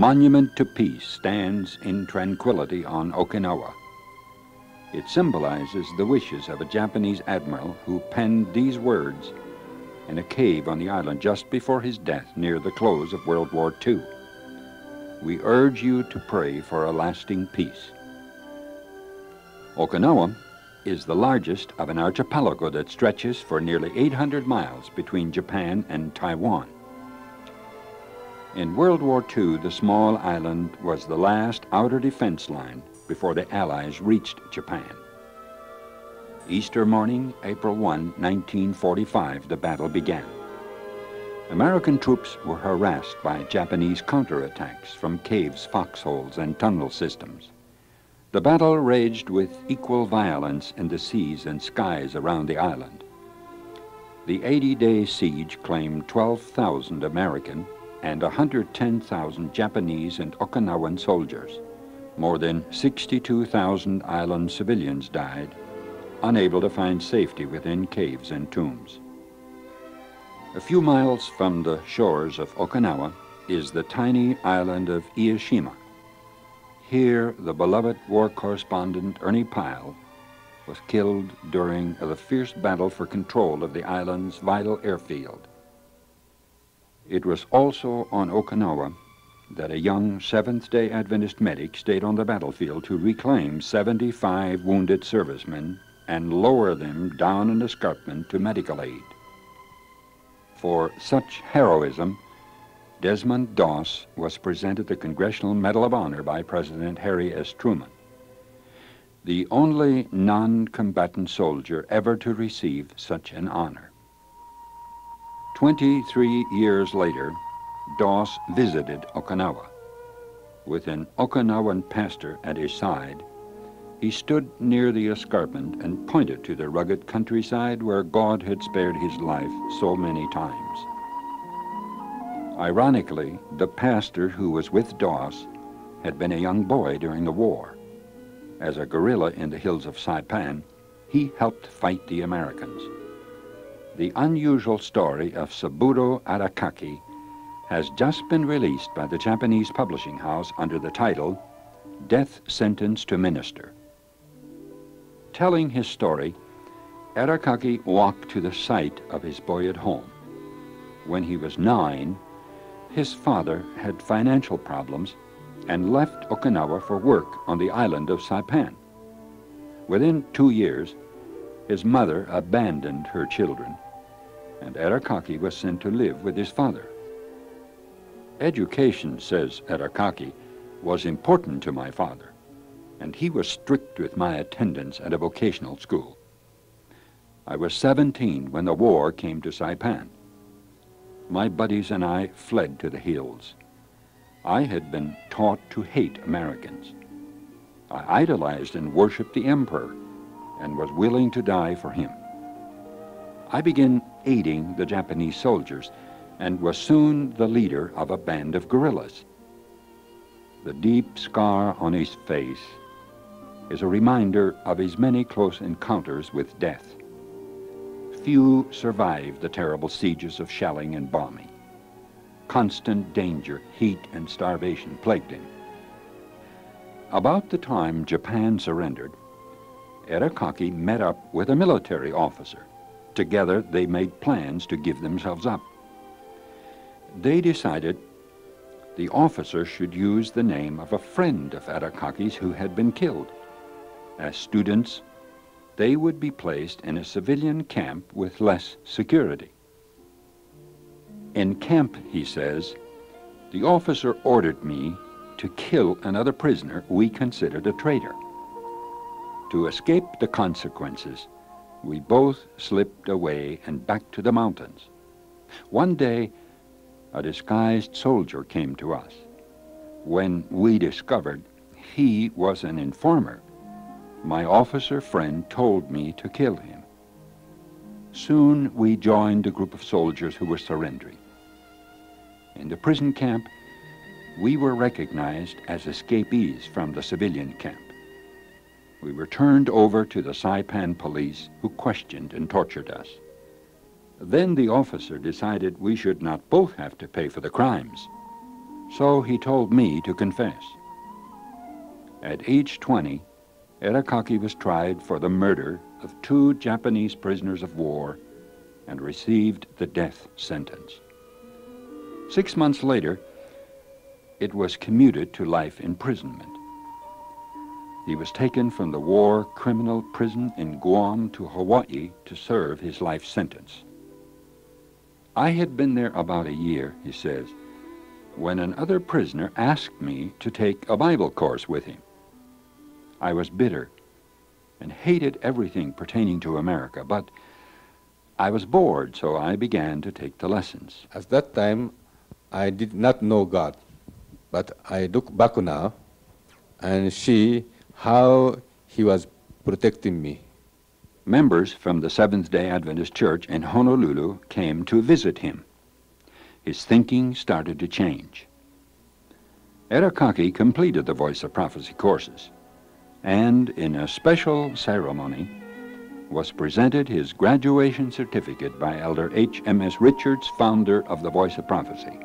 monument to peace stands in tranquility on Okinawa. It symbolizes the wishes of a Japanese admiral who penned these words in a cave on the island just before his death near the close of World War II. We urge you to pray for a lasting peace. Okinawa is the largest of an archipelago that stretches for nearly 800 miles between Japan and Taiwan. In World War II, the small island was the last outer defense line before the Allies reached Japan. Easter morning, April 1, 1945, the battle began. American troops were harassed by Japanese counterattacks from caves, foxholes, and tunnel systems. The battle raged with equal violence in the seas and skies around the island. The 80-day siege claimed 12,000 American and 110,000 Japanese and Okinawan soldiers. More than 62,000 island civilians died, unable to find safety within caves and tombs. A few miles from the shores of Okinawa is the tiny island of Ieshima. Here, the beloved war correspondent Ernie Pyle was killed during the fierce battle for control of the island's vital airfield. It was also on Okinawa that a young Seventh-day Adventist medic stayed on the battlefield to reclaim 75 wounded servicemen and lower them down an escarpment to medical aid. For such heroism, Desmond Doss was presented the Congressional Medal of Honor by President Harry S. Truman, the only non-combatant soldier ever to receive such an honor. 23 years later, Doss visited Okinawa. With an Okinawan pastor at his side, he stood near the escarpment and pointed to the rugged countryside where God had spared his life so many times. Ironically, the pastor who was with Doss had been a young boy during the war. As a guerrilla in the hills of Saipan, he helped fight the Americans. The unusual story of Saburo Arakaki has just been released by the Japanese publishing house under the title Death Sentence to Minister. Telling his story, Arakaki walked to the site of his boyhood home. When he was 9, his father had financial problems and left Okinawa for work on the island of Saipan. Within 2 years, his mother abandoned her children, and Arakaki was sent to live with his father. Education, says Arakaki, was important to my father, and he was strict with my attendance at a vocational school. I was 17 when the war came to Saipan. My buddies and I fled to the hills. I had been taught to hate Americans. I idolized and worshiped the emperor and was willing to die for him. I began aiding the Japanese soldiers and was soon the leader of a band of guerrillas. The deep scar on his face is a reminder of his many close encounters with death. Few survived the terrible sieges of shelling and bombing. Constant danger, heat, and starvation plagued him. About the time Japan surrendered, Arakaki met up with a military officer. Together, they made plans to give themselves up. They decided the officer should use the name of a friend of Arakaki's who had been killed. As students, they would be placed in a civilian camp with less security. In camp, he says, the officer ordered me to kill another prisoner we considered a traitor. To escape the consequences, we both slipped away and back to the mountains. One day, a disguised soldier came to us. When we discovered he was an informer, my officer friend told me to kill him. Soon we joined a group of soldiers who were surrendering. In the prison camp, we were recognized as escapees from the civilian camp. We were turned over to the Saipan police, who questioned and tortured us. Then the officer decided we should not both have to pay for the crimes. So he told me to confess. At age 20, Erakaki was tried for the murder of 2 Japanese prisoners of war and received the death sentence. 6 months later, it was commuted to life imprisonment. He was taken from the war criminal prison in Guam to Hawaii to serve his life sentence. I had been there about a year, he says, when another prisoner asked me to take a Bible course with him. I was bitter and hated everything pertaining to America, but I was bored, so I began to take the lessons. At that time, I did not know God, but I look back now and see how he was protecting me. Members from the Seventh-day Adventist Church in Honolulu came to visit him. His thinking started to change. Erakaki completed the Voice of Prophecy courses, and in a special ceremony was presented his graduation certificate by Elder H.M.S. Richards, founder of the Voice of Prophecy.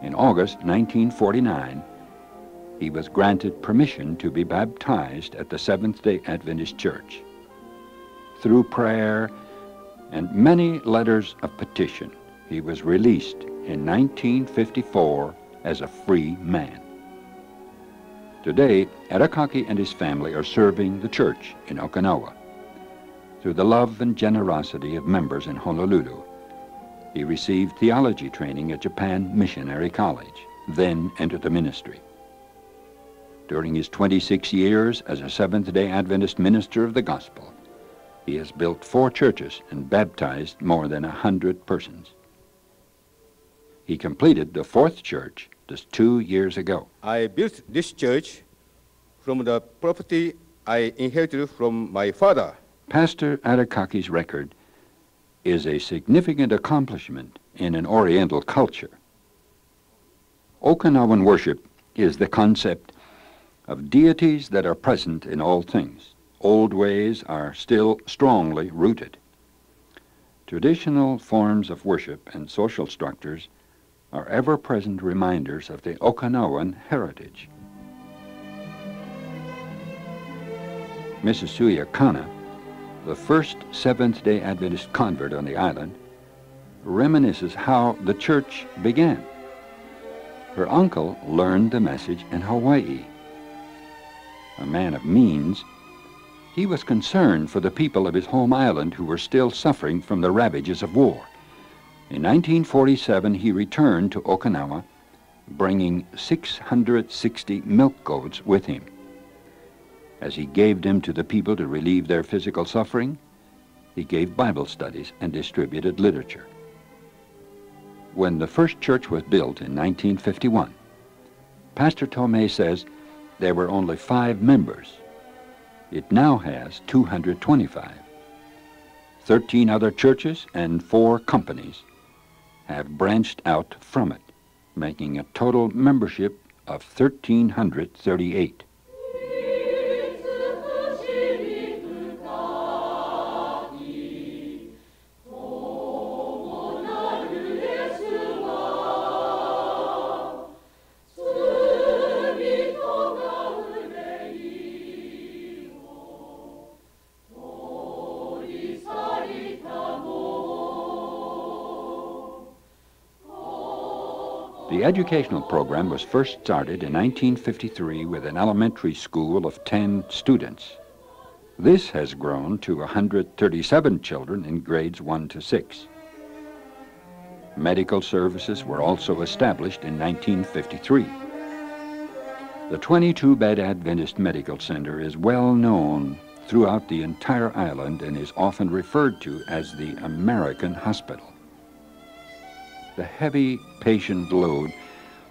In August 1949, he was granted permission to be baptized at the Seventh-day Adventist Church. Through prayer and many letters of petition, he was released in 1954 as a free man. Today, Erakaki and his family are serving the church in Okinawa. Through the love and generosity of members in Honolulu, he received theology training at Japan Missionary College, then entered the ministry. During his 26 years as a Seventh-day Adventist minister of the gospel, he has built 4 churches and baptized more than 100 persons. He completed the 4th church just 2 years ago. I built this church from the property I inherited from my father. Pastor Arakaki's record is a significant accomplishment in an Oriental culture. Okinawan worship is the concept of deities that are present in all things. Old ways are still strongly rooted. Traditional forms of worship and social structures are ever-present reminders of the Okinawan heritage. Mrs. Suya Kana, the first Seventh-day Adventist convert on the island, reminisces how the church began. Her uncle learned the message in Hawaii. A man of means, he was concerned for the people of his home island who were still suffering from the ravages of war. In 1947, he returned to Okinawa, bringing 660 milk goats with him. As he gave them to the people to relieve their physical suffering, he gave Bible studies and distributed literature. When the first church was built in 1951, Pastor Tomei says there were only 5 members. It now has 225. 13 other churches and 4 companies have branched out from it, making a total membership of 1,338. The educational program was first started in 1953 with an elementary school of 10 students. This has grown to 137 children in grades 1 to 6. Medical services were also established in 1953. The 22-bed Adventist Medical Center is well known throughout the entire island and is often referred to as the American Hospital. The heavy patient load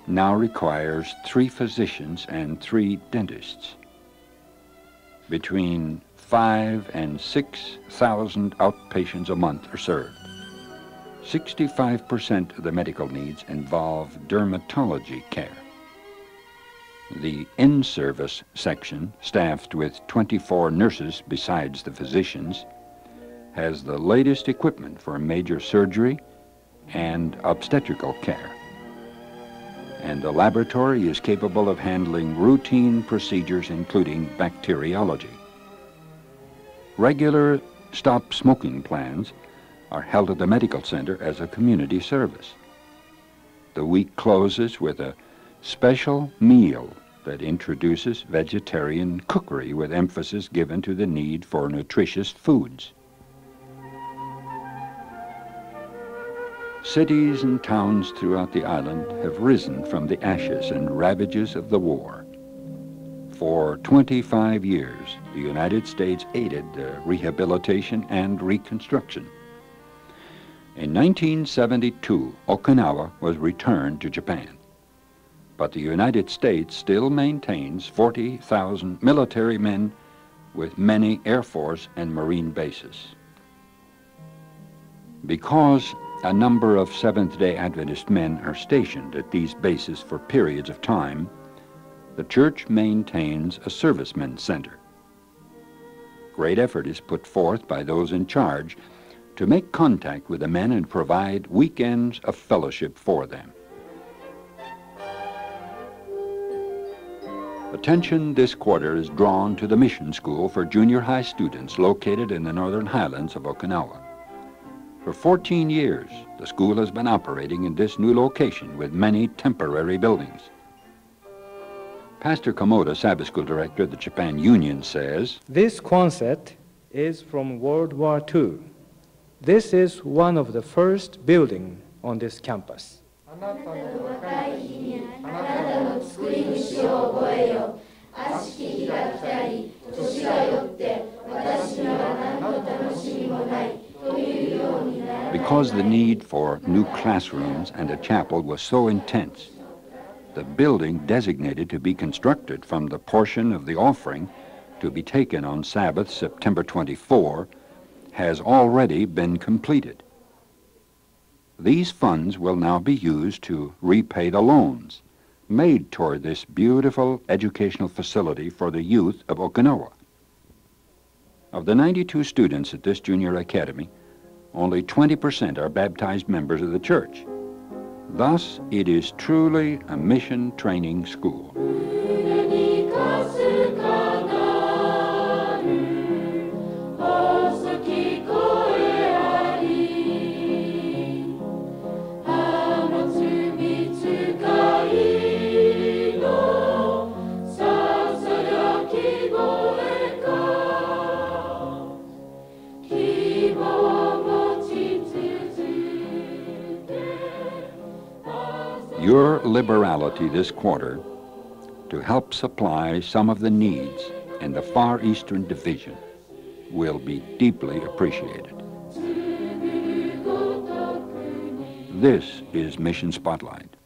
now requires 3 physicians and 3 dentists. Between 5,000 and 6,000 outpatients a month are served. 65% of the medical needs involve dermatology care. The in-service section, staffed with 24 nurses besides the physicians, has the latest equipment for major surgery and obstetrical care. and the laboratory is capable of handling routine procedures including bacteriology. Regular stop smoking plans are held at the medical center as a community service. The week closes with a special meal that introduces vegetarian cookery with emphasis given to the need for nutritious foods. Cities and towns throughout the island have risen from the ashes and ravages of the war. For 25 years, the United States aided the rehabilitation and reconstruction. In 1972, Okinawa was returned to Japan. But the United States still maintains 40,000 military men with many Air Force and Marine bases. Because a number of Seventh-day Adventist men are stationed at these bases for periods of time, the church maintains a servicemen's center. Great effort is put forth by those in charge to make contact with the men and provide weekends of fellowship for them. Attention this quarter is drawn to the mission school for junior high students located in the northern highlands of Okinawa. For 14 years, the school has been operating in this new location with many temporary buildings. Pastor Komoda, Sabbath School Director of the Japan Union, says, "This concept is from World War II. This is one of the first buildings on this campus. Because the need for new classrooms and a chapel was so intense, the building designated to be constructed from the portion of the offering to be taken on Sabbath, September 24, has already been completed. These funds will now be used to repay the loans made toward this beautiful educational facility for the youth of Okinawa. Of the 92 students at this junior academy, only 20% are baptized members of the church. Thus, it is truly a mission training school. Your liberality this quarter to help supply some of the needs in the Far Eastern Division will be deeply appreciated. This is Mission Spotlight.